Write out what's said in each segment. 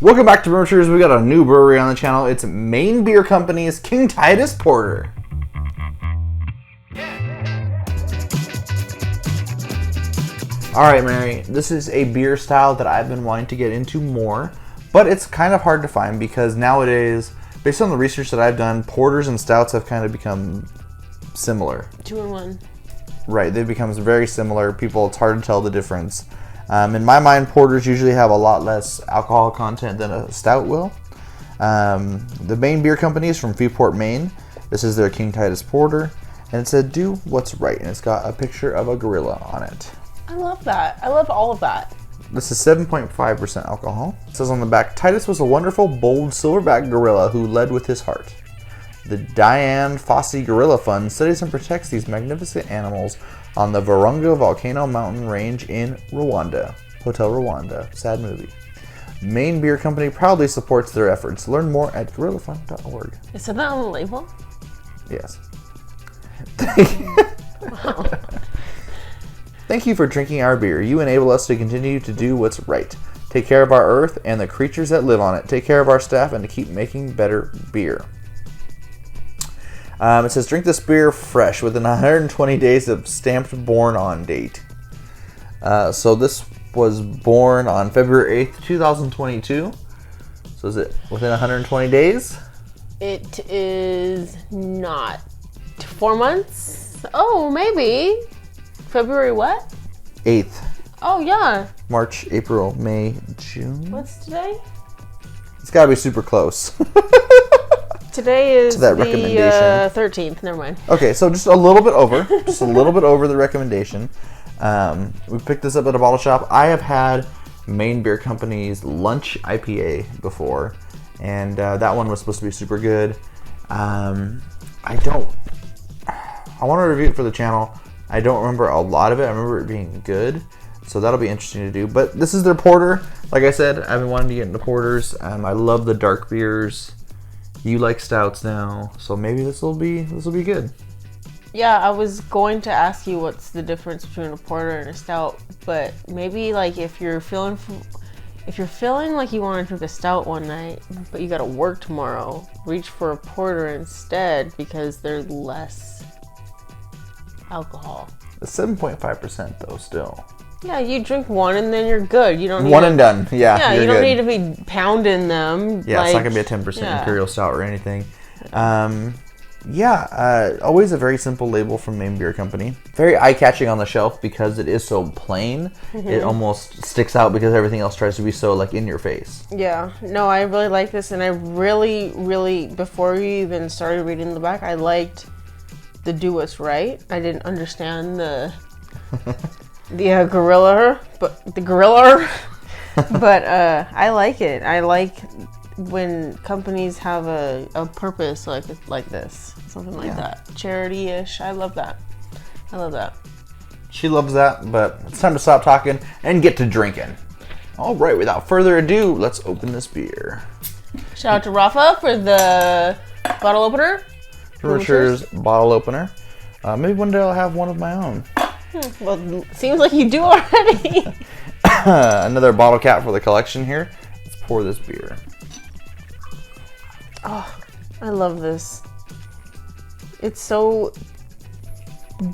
Welcome back to Brewers. We got a new brewery on the channel. It's Maine Beer Company's King Titus Porter. Alright, Mary, this is a beer style that I've been wanting to get into more, but it's kind of hard to find because nowadays, based on the research that I've done, porters and stouts have kind of become similar. 2-in-1. Right, they've become very similar. It's hard to tell the difference. In my mind, porters usually have a lot less alcohol content than a stout will. The Maine Beer Company is from Freeport, Maine. This is their King Titus Porter, and it said, "Do what's right," and it's got a picture of a gorilla on it. I love that. I love all of that. This is 7.5% alcohol. It says on the back, "Titus was a wonderful, bold silverback gorilla who led with his heart. The Diane Fossey Gorilla Fund studies and protects these magnificent animals on the Virunga Volcano Mountain Range in Rwanda." Hotel Rwanda. Sad movie. Maine Beer Company proudly supports their efforts. Learn more at gorillafund.org. Is that on the label? Yes. Wow. Thank you for drinking our beer. You enable us to continue to do what's right. Take care of our earth and the creatures that live on it. Take care of our staff and to keep making better beer. It says, drink this beer fresh within 120 days of stamped born on date. So this was born on February 8th, 2022. So is it within 120 days? It is not. 4 months? Oh, maybe. February what? 8th. Oh, yeah. March, April, May, June. What's today? It's got to be super close. Today is that the recommendation. 13th. Never mind. Okay, so just a little bit over. Just a little bit over the recommendation. We picked this up at a bottle shop. I have had Maine Beer Company's Lunch IPA before, and that one was supposed to be super good. I want to review it for the channel. I don't remember a lot of it. I remember it being good, so that'll be interesting to do. But this is their porter. Like I said, I've been wanting to get into porters. I love the dark beers. You like stouts now, so maybe this will be good. Yeah, I was going to ask you what's the difference between a porter and a stout, but maybe like if you're feeling like you want to drink a stout one night, but you got to work tomorrow, reach for a porter instead because there's less alcohol. It's 7.5% though, still. Yeah, you drink one and then you're good. You don't need one and done. Yeah, you don't good. need to be pounding them. Yeah, it's not gonna be a 10% imperial stout or anything. Always a very simple label from Maine Beer Company. Very eye-catching on the shelf because it is so plain. Mm-hmm. It almost sticks out because everything else tries to be so like in your face. Yeah, no, I really like this, and I really, before you even started reading the back, I liked the "Do What's Right." I didn't understand the gorilla, but I like it. I like when companies have a purpose like this, something like that, charity-ish. I love that. She loves that, but it's time to stop talking and get to drinking. All right, without further ado, let's open this beer. Shout out to Rafa for the bottle opener. Brewers bottle opener. Maybe one day I'll have one of my own. Well, seems like you do already. Another bottle cap for the collection here. Let's pour this beer. Oh, I love this. It's so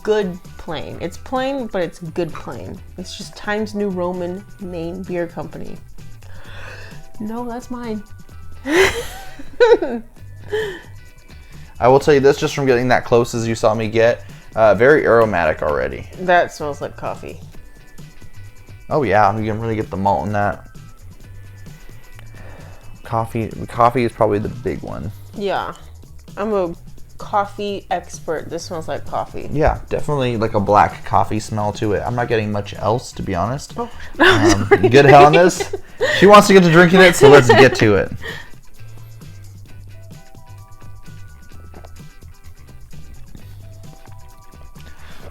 good plain. It's plain, but it's good plain. It's just Times New Roman Maine Beer Company. No, that's mine. I will tell you this, just from getting that close as you saw me get, very aromatic already. That smells like coffee. Oh yeah, you can really get the malt in that. Coffee is probably the big one. Yeah, I'm a coffee expert. This smells like coffee. Yeah, definitely like a black coffee smell to it. I'm not getting much else, to be honest. Oh, you good hell on this? She wants to get to drinking it, so let's get to it.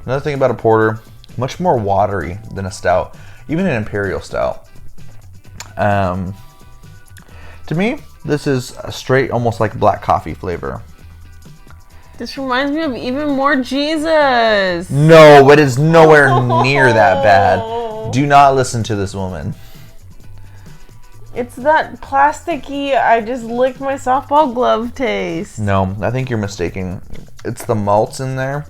Another thing about a porter, much more watery than a stout, even an imperial stout. To me, this is a straight, almost like black coffee flavor. This reminds me of Even More Jesus. No, it is nowhere near that bad. Do not listen to this woman. It's that plasticky, I just licked my softball glove taste. No, I think you're mistaken. It's the malts in there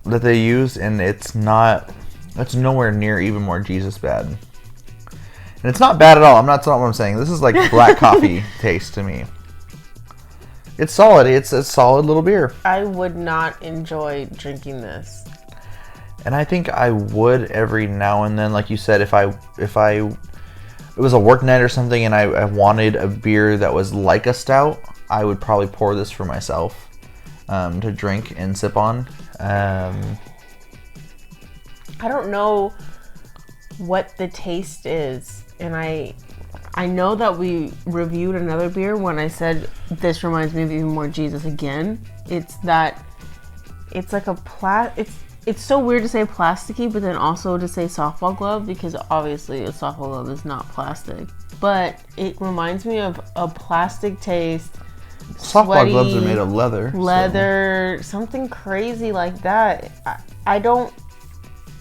that they use, and it's nowhere near Even More Jesus bad. And it's not bad at all. That's not what I'm saying. This is like black coffee taste to me. It's solid. It's a solid little beer. I would not enjoy drinking this. And I think I would every now and then, like you said, if it was a work night or something and I wanted a beer that was like a stout, I would probably pour this for myself to drink and sip on. I don't know what the taste is, and I know that we reviewed another beer when I said this reminds me of Even More Jesus again. It's like a it's so weird to say plasticky, but then also to say softball glove, because obviously a softball glove is not plastic. But it reminds me of a plastic taste. Softball Sweaty, gloves are made of leather. Something crazy like that. I don't...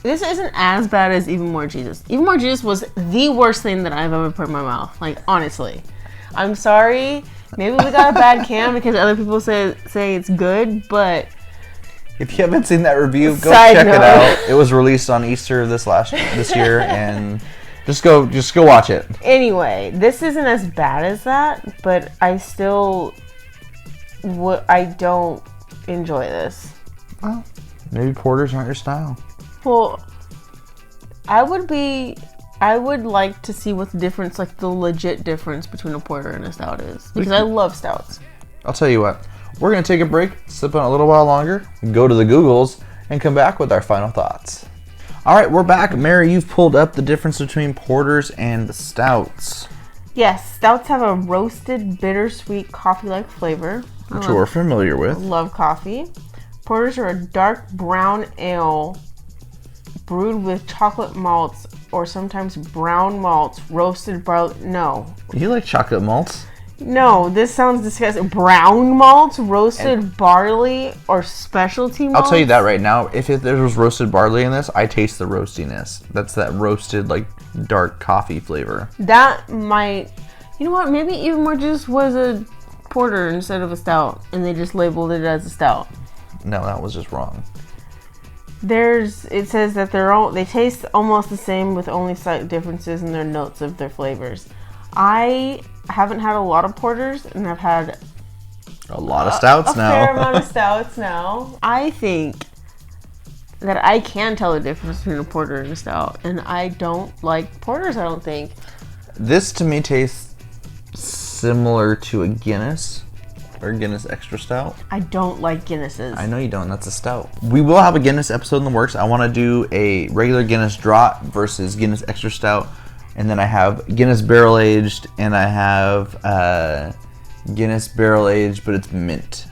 This isn't as bad as Even More Jesus. Even More Jesus was the worst thing that I've ever put in my mouth. Like, honestly. I'm sorry. Maybe we got a bad can because other people say it's good, but... If you haven't seen that review, go Side check note. it out. It was released on Easter this year, and just go watch it. Anyway, this isn't as bad as that, but I still I don't enjoy this. Well, maybe porters aren't your style. Well, I would like to see what the difference, like the legit difference between a porter and a stout is, because I love stouts. I'll tell you what. We're going to take a break, sip on a little while longer, go to the Googles, and come back with our final thoughts. All right, we're back. Mary, you've pulled up the difference between porters and stouts. Yes, stouts have a roasted, bittersweet, coffee-like flavor. Which we're familiar with. Love coffee. Porters are a dark brown ale brewed with chocolate malts or sometimes brown malts, roasted barley. No. You like chocolate malts? No, this sounds disgusting. Brown malts, roasted barley, or specialty malts? I'll tell you that right now. If there was roasted barley in this, I taste the roastiness. That's that roasted, like, dark coffee flavor. That might... You know what? Maybe Even More Juice was a porter instead of a stout, and they just labeled it as a stout. No, that was just wrong. It says that they taste almost the same with only slight differences in their notes of their flavors. I haven't had a lot of porters, and I've had a lot of stouts now. A fair amount of stouts now. I think that I can tell the difference between a porter and a stout, and I don't like porters, I don't think. This to me tastes similar to a Guinness or Guinness Extra Stout. I don't like Guinnesses. I know you don't. That's a stout. We will have a Guinness episode in the works. I want to do a regular Guinness Draught versus Guinness Extra Stout. And then I have Guinness Barrel Aged, and I have Guinness Barrel Aged, but it's mint.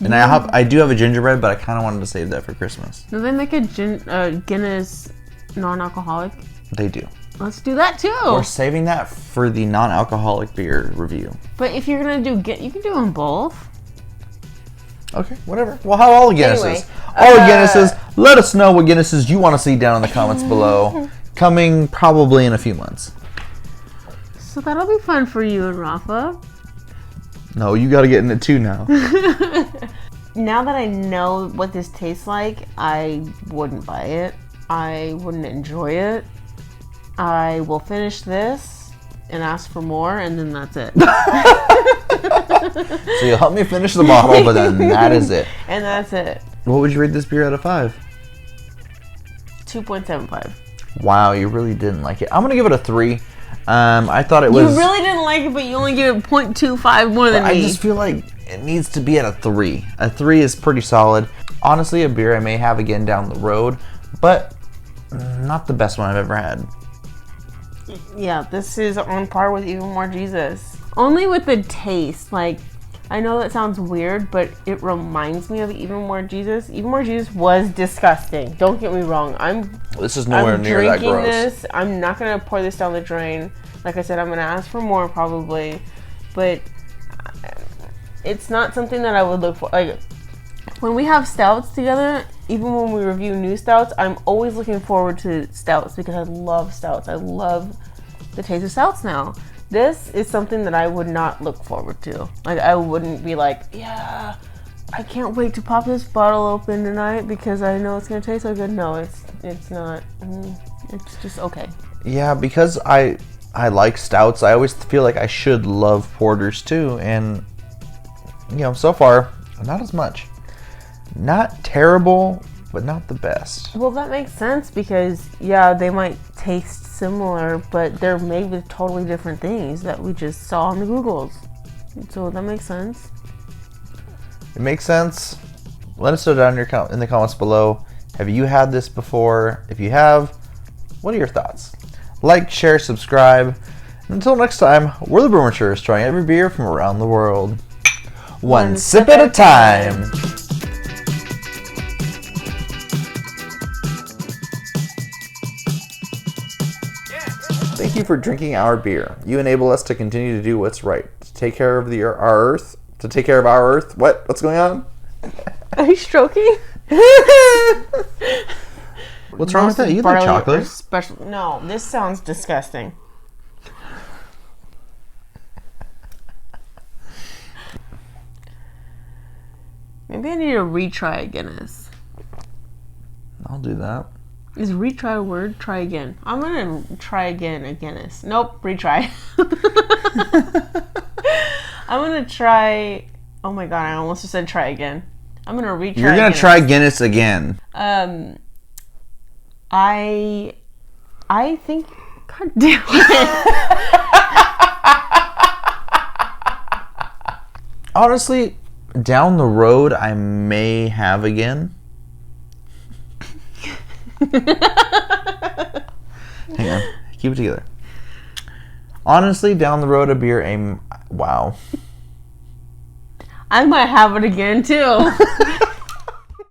And I do have a gingerbread, but I kind of wanted to save that for Christmas. Do they make a Guinness non-alcoholic? They do. Let's do that too. We're saving that for the non-alcoholic beer review. But if you're gonna you can do them both. Okay, whatever. We'll have all the Guinnesses. Anyway, all the Guinnesses. Let us know what Guinnesses you want to see down in the comments below. Coming probably in a few months. So that'll be fun for you and Rafa. No, you got to get in it too now. Now that I know what this tastes like, I wouldn't buy it. I wouldn't enjoy it. I will finish this and ask for more, and then that's it. So you'll help me finish the bottle, but then that is it. And that's it. What would you rate this beer out of 5? 2.75. Wow, you really didn't like it. I'm gonna give it a 3. I thought it was. You really didn't like it, but you only give it 0.25 more than me. I just feel like it needs to be at a 3. A 3 is pretty solid. Honestly, a beer I may have again down the road, but not the best one I've ever had. Yeah, this is on par with Even More Jesus. Only with the taste. Like, I know that sounds weird, but it reminds me of Even More Jesus. Even More Jesus was disgusting. Don't get me wrong. This is nowhere near that gross. This. I'm not going to pour this down the drain. Like I said, I'm going to ask for more probably. But it's not something that I would look for. Like, when we have stouts together, even when we review new stouts, I'm always looking forward to stouts because I love stouts. I love the taste of stouts now. This is something that I would not look forward to. Like, I wouldn't be like, yeah, I can't wait to pop this bottle open tonight because I know it's gonna taste so good. No, it's not. It's just okay. Yeah, because I like stouts. I always feel like I should love porters too, and so far not as much. Not terrible, but not the best. Well, that makes sense because yeah, they might taste similar, but they're made with totally different things that we just saw on the Googles. So that makes sense. It makes sense. Let us know down in the comments below. Have you had this before? If you have, what are your thoughts? Like, share, subscribe. And until next time, we're the Boomerchers, trying every beer from around the world. One sip at a time. Thank you for drinking our beer. You enable us to continue to do what's right. To take care of our earth. To take care of our earth. What? What's going on? Are you stroking? What's wrong with that? You like chocolate? Special. No, this sounds disgusting. Maybe I need to retry a Guinness. I'll do that. Is retry a word? Try again. I'm gonna try again a Guinness. Nope, retry. I'm gonna try. Oh my god, I almost just said try again. I'm gonna retry. You're gonna try Guinness again. I think. God damn it. Honestly, down the road, I may have again. Hang on. Keep it together. Honestly, down the road, a beer wow. I might have it again, too.